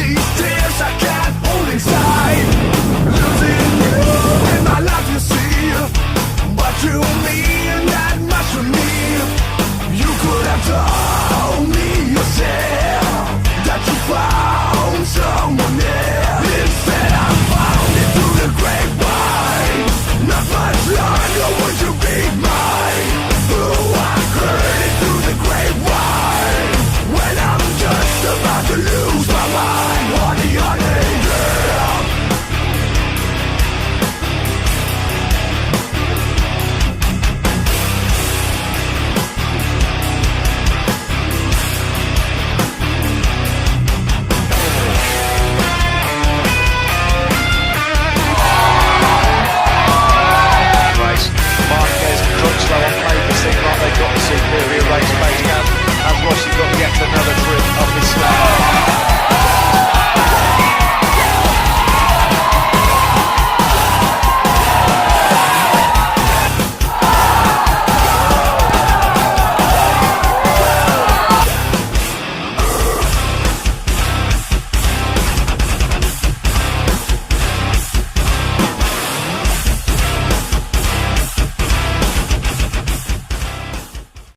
These tears I can't hold inside. Losing you in my life, you see. But you mean that much to me. You could have told me yourself that you found someone else. Instead I found it through the grapevine. Not much longer would you be mine. Oh, I heard it through the grapevine. When I'm just about to lose my mind. Honey, honey, girl. Marquez and Crutchlow on paper seem like they've got the CPU.